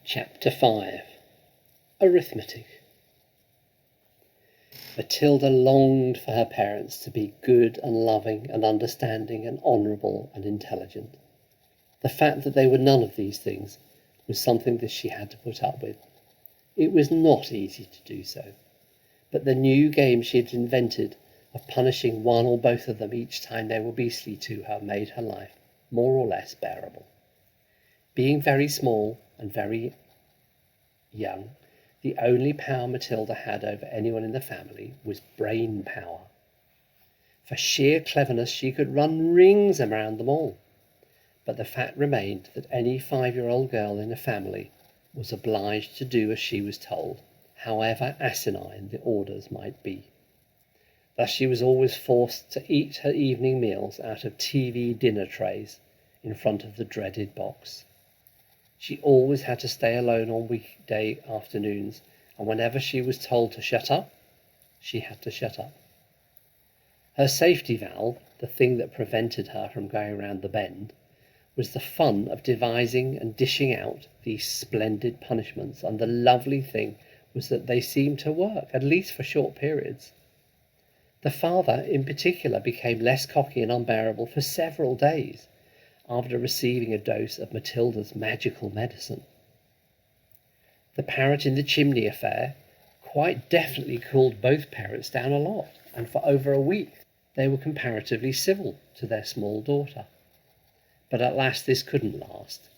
Chapter 5. Arithmetic. Matilda longed for her parents to be good and loving and understanding and honourable and intelligent. The fact that they were none of these things was something that she had to put up with. It was not easy to do so, but the new game she had invented of punishing one or both of them each time they were beastly to her made her life more or less bearable. Being very small and very young, the only power Matilda had over anyone in the family was brain power. For sheer cleverness she could run rings around them all. But the fact remained that any 5-year-old girl in a family was obliged to do as she was told, however asinine the orders might be. Thus she was always forced to eat her evening meals out of TV dinner trays in front of the dreaded box. She always had to stay alone on weekday afternoons, and whenever she was told to shut up, she had to shut up. Her safety valve, the thing that prevented her from going round the bend, was the fun of devising and dishing out these splendid punishments, and the lovely thing was that they seemed to work, at least for short periods. The father, in particular, became less cocky and unbearable for several days after receiving a dose of Matilda's magical medicine. The parrot in the chimney affair quite definitely cooled both parents down a lot, and for over a week they were comparatively civil to their small daughter. But at last this couldn't last.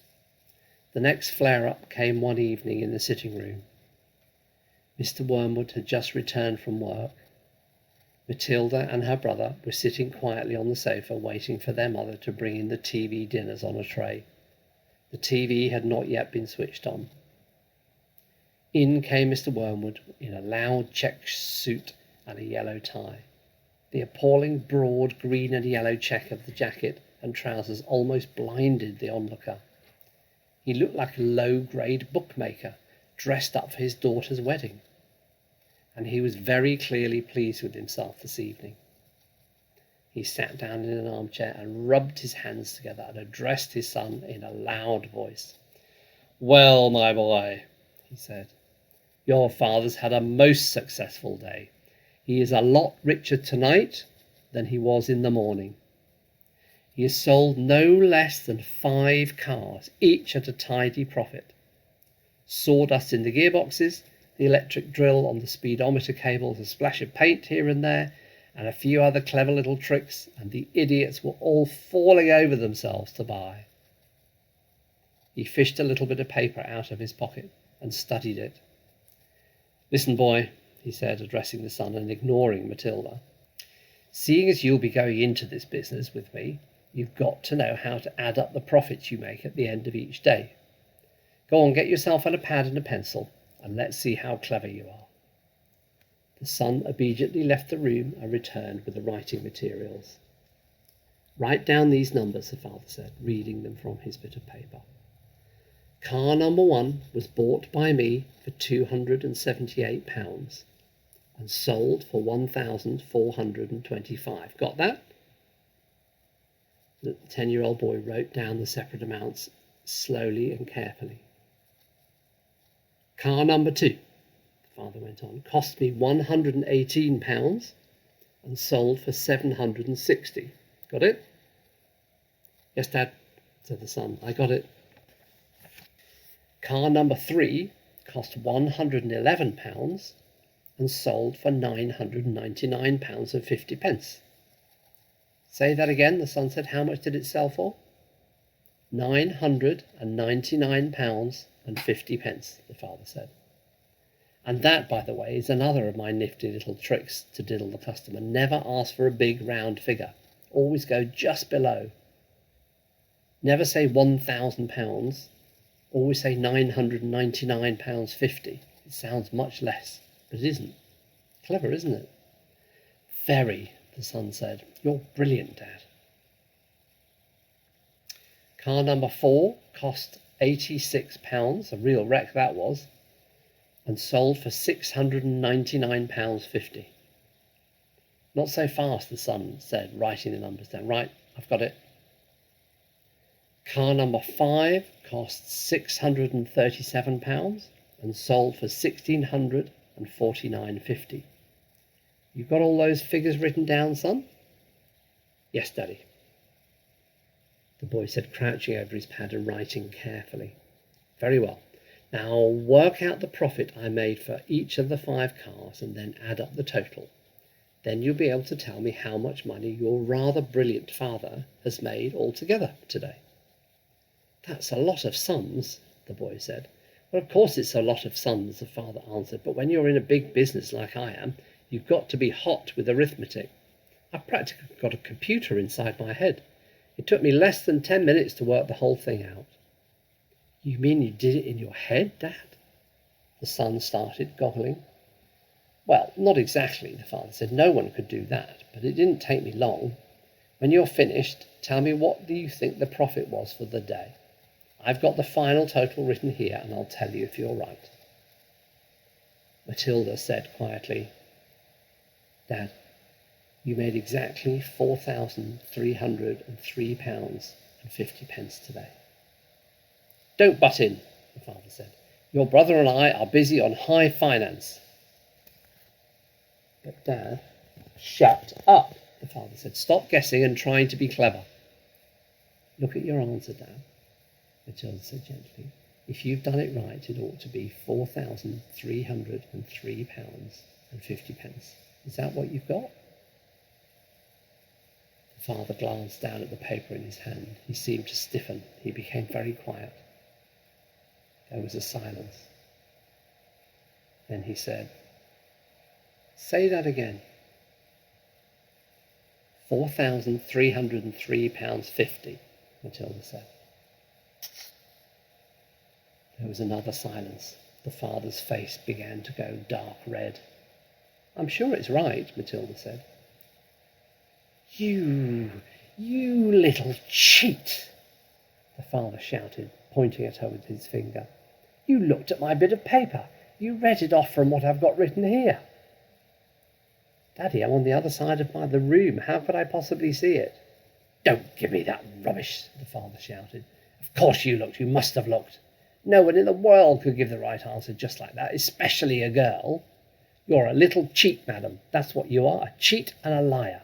The next flare-up came one evening in the sitting room. Mr. Wormwood had just returned from work. Matilda and her brother were sitting quietly on the sofa waiting for their mother to bring in the TV dinners on a tray. The TV had not yet been switched on. In came Mr. Wormwood in a loud check suit and a yellow tie. The appalling broad green and yellow check of the jacket and trousers almost blinded the onlooker. He looked like a low-grade bookmaker dressed up for his daughter's wedding, and he was very clearly pleased with himself this evening. He sat down in an armchair and rubbed his hands together and addressed his son in a loud voice. "Well, my boy," he said, "your father's had a most successful day. He is a lot richer tonight than he was in the morning. He has sold no less than 5 cars, each at a tidy profit. Sawdust in the gearboxes, the electric drill on the speedometer cables, a splash of paint here and there, and a few other clever little tricks, and the idiots were all falling over themselves to buy." He fished a little bit of paper out of his pocket and studied it. "Listen, boy," he said, addressing the son and ignoring Matilda. "Seeing as you'll be going into this business with me, you've got to know how to add up the profits you make at the end of each day. Go on, get yourself a pad and a pencil, and let's see how clever you are." The son obediently left the room and returned with the writing materials. "Write down these numbers," the father said, reading them from his bit of paper. "Car number 1 was bought by me for £278 and sold for 1,425. Got that?" The 10-year-old boy wrote down the separate amounts slowly and carefully. "Car number 2, the father went on, cost me £118 and sold for 760. Got it?" "Yes, Dad," said the son, "I got it." "Car number 3 cost £111 and sold for £999.50. "Say that again," the son said. "How much did it sell for?" £999.50, the father said. "And that, by the way, is another of my nifty little tricks to diddle the customer. Never ask for a big round figure. Always go just below. Never say £1,000. Always say £999.50. It sounds much less, but it isn't. Clever, isn't it?" "Very," the son said. "You're brilliant, Dad." "Car number 4 cost £86, a real wreck that was, and sold for £699.50. "Not so fast," the son said, writing the numbers down. "Right, I've got it." Car number 5 cost £637 and sold for £1,649.50. You've got all those figures written down, son? Yes, Daddy, the boy said, crouching over his pad and writing carefully. Very well. Now work out the profit I made for each of the 5 cars and then add up the total. Then you'll be able to tell me how much money your rather brilliant father has made altogether today. That's a lot of sums, the boy said. Well, of course it's a lot of sums, the father answered, but when you're in a big business like I am, you've got to be hot with arithmetic. I've practically got a computer inside my head. It took me less than 10 minutes to work the whole thing out. You mean you did it in your head, Dad? The son started, goggling. Well, not exactly, the father said. No one could do that, but it didn't take me long. When you're finished, tell me what do you think the profit was for the day. I've got the final total written here, and I'll tell you if you're right. Matilda said quietly, Dad, you made exactly £4,303.50 today. Don't butt in, the father said. Your brother and I are busy on high finance. But Dad, shut up, the father said. Stop guessing and trying to be clever. Look at your answer, Dad, Matilda said gently. If you've done it right, it ought to be £4,303.50. Is that what you've got? The father glanced down at the paper in his hand. He seemed to stiffen. He became very quiet. There was a silence. Then he said, Say that again. £4,303.50, Matilda said. There was another silence. The father's face began to go dark red. I'm sure it's right, Matilda said. You little cheat, the father shouted, pointing at her with his finger. You looked at my bit of paper. You read it off from what I've got written here. Daddy, I'm on the other side of the room. How could I possibly see it? Don't give me that rubbish, the father shouted. Of course you looked. You must have looked. No one in the world could give the right answer just like that, especially a girl. You're a little cheat, madam. That's what you are, a cheat and a liar.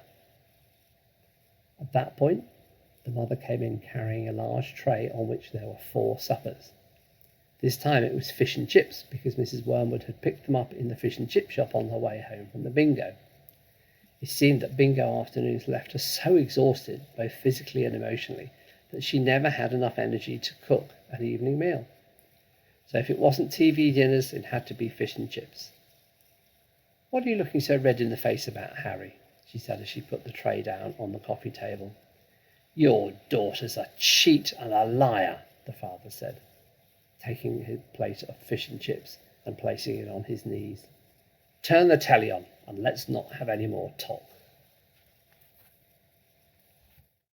At that point, the mother came in carrying a large tray on which there were 4 suppers. This time it was fish and chips, because Mrs. Wormwood had picked them up in the fish and chip shop on her way home from the bingo. It seemed that bingo afternoons left her so exhausted, both physically and emotionally, that she never had enough energy to cook an evening meal. So if it wasn't TV dinners, it had to be fish and chips. What are you looking so red in the face about, Harry? She said as she put the tray down on the coffee table. Your daughter's a cheat and a liar, the father said, taking his plate of fish and chips and placing it on his knees. Turn the telly on and let's not have any more talk.